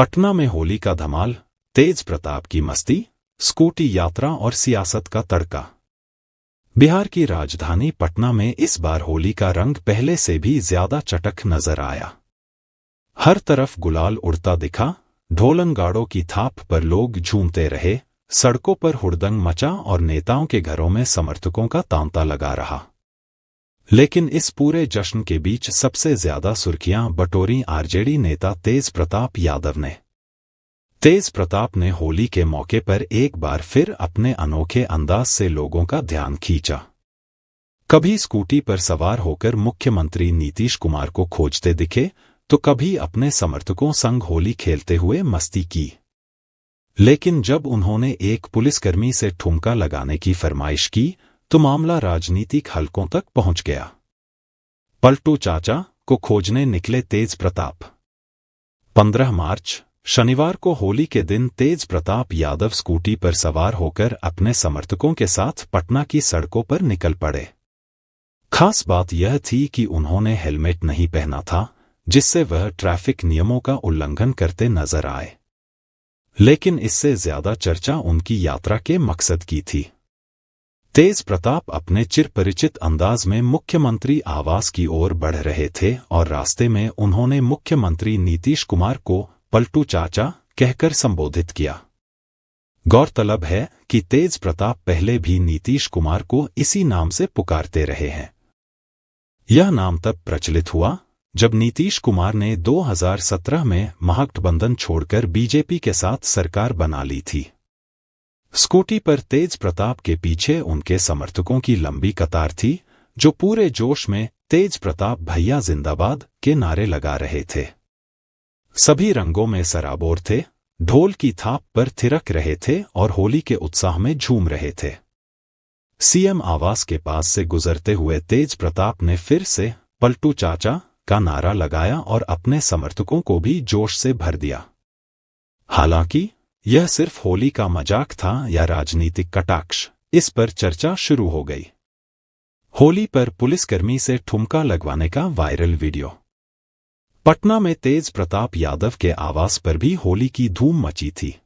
पटना में होली का धमाल, तेज प्रताप की मस्ती, स्कूटी यात्रा और सियासत का तड़का। बिहार की राजधानी पटना में इस बार होली का रंग पहले से भी ज्यादा चटक नजर आया। हर तरफ गुलाल उड़ता दिखा, ढोलनगाड़ों की थाप पर लोग झूमते रहे, सड़कों पर हुड़दंग मचा और नेताओं के घरों में समर्थकों का तांता लगा रहा। लेकिन इस पूरे जश्न के बीच सबसे ज्यादा सुर्खियां बटोरी आरजेडी नेता तेज प्रताप यादव ने। तेज प्रताप ने होली के मौके पर एक बार फिर अपने अनोखे अंदाज से लोगों का ध्यान खींचा। कभी स्कूटी पर सवार होकर मुख्यमंत्री नीतीश कुमार को खोजते दिखे, तो कभी अपने समर्थकों संग होली खेलते हुए मस्ती की। लेकिन जब उन्होंने एक पुलिसकर्मी से ठुमका लगाने की फरमाइश की, तो मामला राजनीतिक हलकों तक पहुंच गया। पलटू चाचा को खोजने निकले तेज प्रताप। 15 मार्च शनिवार को होली के दिन तेज प्रताप यादव स्कूटी पर सवार होकर अपने समर्थकों के साथ पटना की सड़कों पर निकल पड़े। खास बात यह थी कि उन्होंने हेलमेट नहीं पहना था, जिससे वह ट्रैफिक नियमों का उल्लंघन करते नजर आए। लेकिन इससे ज्यादा चर्चा उनकी यात्रा के मकसद की थी। तेज प्रताप अपने चिरपरिचित अंदाज में मुख्यमंत्री आवास की ओर बढ़ रहे थे और रास्ते में उन्होंने मुख्यमंत्री नीतीश कुमार को पलटू चाचा कहकर संबोधित किया। गौरतलब है कि तेज प्रताप पहले भी नीतीश कुमार को इसी नाम से पुकारते रहे हैं। यह नाम तब प्रचलित हुआ जब नीतीश कुमार ने 2017 में महागठबंधन छोड़कर बीजेपी के साथ सरकार बना ली थी। स्कूटी पर तेज प्रताप के पीछे उनके समर्थकों की लंबी कतार थी, जो पूरे जोश में तेज प्रताप भैया जिंदाबाद के नारे लगा रहे थे। सभी रंगों में सराबोर थे, ढोल की थाप पर थिरक रहे थे और होली के उत्साह में झूम रहे थे। सीएम आवास के पास से गुजरते हुए तेज प्रताप ने फिर से पलटू चाचा का नारा लगाया और अपने समर्थकों को भी जोश से भर दिया। हालांकि यह सिर्फ होली का मजाक था या राजनीतिक कटाक्ष, इस पर चर्चा शुरू हो गई। होली पर पुलिसकर्मी से ठुमका लगवाने का वायरल वीडियो। पटना में तेज प्रताप यादव के आवास पर भी होली की धूम मची थी।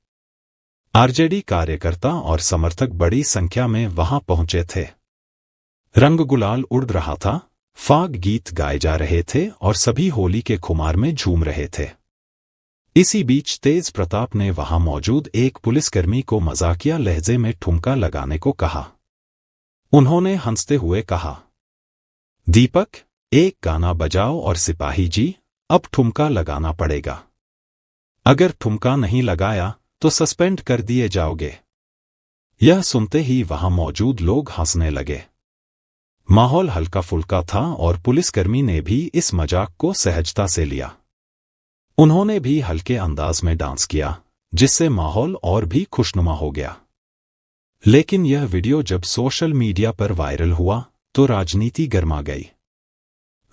आरजेडी कार्यकर्ता और समर्थक बड़ी संख्या में वहां पहुंचे थे। रंग गुलाल उड़ रहा था, फाग गीत गाए जा रहे थे और सभी होली के खुमार में झूम रहे थे। इसी बीच तेज प्रताप ने वहां मौजूद एक पुलिसकर्मी को मजाकिया लहजे में ठुमका लगाने को कहा। उन्होंने हंसते हुए कहा, दीपक, एक गाना बजाओ और सिपाही जी, अब ठुमका लगाना पड़ेगा। अगर ठुमका नहीं लगाया तो सस्पेंड कर दिए जाओगे। यह सुनते ही वहां मौजूद लोग हंसने लगे। माहौल हल्का फुल्का था और पुलिसकर्मी ने भी इस मजाक को सहजता से लिया। उन्होंने भी हल्के अंदाज में डांस किया, जिससे माहौल और भी खुशनुमा हो गया। लेकिन यह वीडियो जब सोशल मीडिया पर वायरल हुआ तो राजनीति गर्मा गई।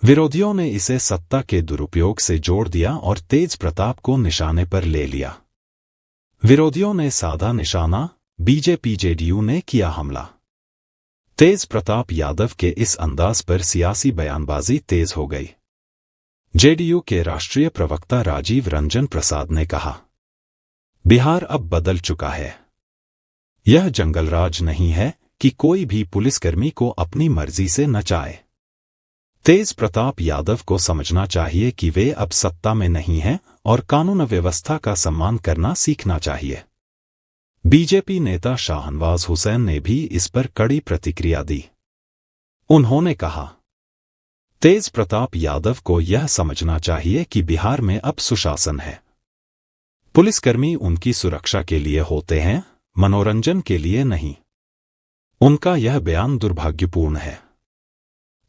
विरोधियों ने इसे सत्ता के दुरुपयोग से जोड़ दिया और तेज प्रताप को निशाने पर ले लिया। विरोधियों ने साधा निशाना, बीजेपी जेडीयू ने किया हमला। तेज प्रताप यादव के इस अंदाज पर सियासी बयानबाजी तेज हो गई। जेडीयू के राष्ट्रीय प्रवक्ता राजीव रंजन प्रसाद ने कहा, बिहार अब बदल चुका है। यह जंगलराज नहीं है कि कोई भी पुलिसकर्मी को अपनी मर्जी से नचाए। तेज प्रताप यादव को समझना चाहिए कि वे अब सत्ता में नहीं हैं और कानून व्यवस्था का सम्मान करना सीखना चाहिए। बीजेपी नेता शाहनवाज हुसैन ने भी इस पर कड़ी प्रतिक्रिया दी। उन्होंने कहा, तेज प्रताप यादव को यह समझना चाहिए कि बिहार में अब सुशासन है। पुलिसकर्मी उनकी सुरक्षा के लिए होते हैं, मनोरंजन के लिए नहीं। उनका यह बयान दुर्भाग्यपूर्ण है।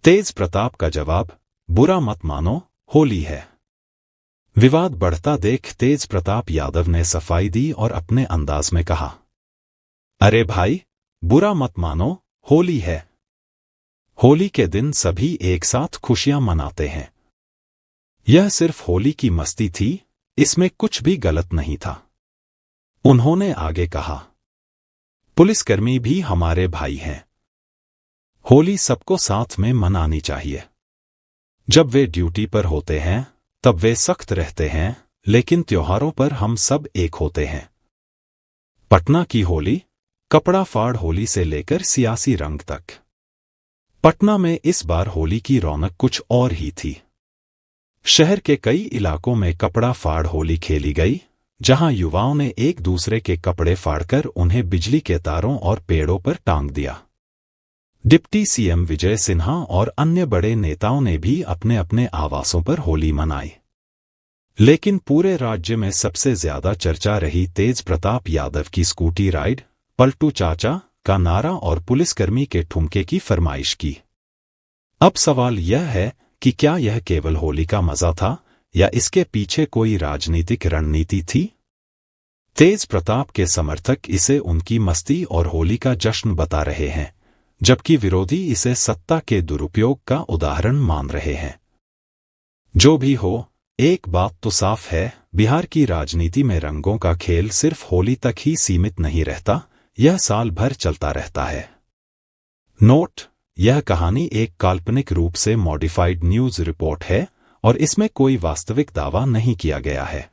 तेज प्रताप का जवाब, बुरा मत मानो, होली है। विवाद बढ़ता देख तेज प्रताप यादव ने सफाई दी और अपने अंदाज में कहा, अरे भाई, बुरा मत मानो, होली है। होली के दिन सभी एक साथ खुशियां मनाते हैं। यह सिर्फ होली की मस्ती थी, इसमें कुछ भी गलत नहीं था। उन्होंने आगे कहा, पुलिसकर्मी भी हमारे भाई हैं। होली सबको साथ में मनानी चाहिए। जब वे ड्यूटी पर होते हैं तब वे सख्त रहते हैं, लेकिन त्योहारों पर हम सब एक होते हैं। पटना की होली, कपड़ा फाड़ होली से लेकर सियासी रंग तक। पटना में इस बार होली की रौनक कुछ और ही थी। शहर के कई इलाकों में कपड़ा फाड़ होली खेली गई, जहां युवाओं ने एक दूसरे के कपड़े फाड़कर उन्हें बिजली के तारों और पेड़ों पर टांग दिया। डिप्टी सीएम विजय सिन्हा और अन्य बड़े नेताओं ने भी अपने अपने आवासों पर होली मनाई। लेकिन पूरे राज्य में सबसे ज्यादा चर्चा रही तेज प्रताप यादव की स्कूटी राइड, पलटू चाचा का नारा और पुलिसकर्मी के ठुमके की फरमाइश की। अब सवाल यह है कि क्या यह केवल होली का मजा था या इसके पीछे कोई राजनीतिक रणनीति थी? तेज प्रताप के समर्थक इसे उनकी मस्ती और होली का जश्न बता रहे हैं, जबकि विरोधी इसे सत्ता के दुरुपयोग का उदाहरण मान रहे हैं। जो भी हो, एक बात तो साफ है, बिहार की राजनीति में रंगों का खेल सिर्फ होली तक ही सीमित नहीं रहता, यह साल भर चलता रहता है। नोट: यह कहानी एक काल्पनिक रूप से मॉडिफाइड न्यूज रिपोर्ट है और इसमें कोई वास्तविक दावा नहीं किया गया है।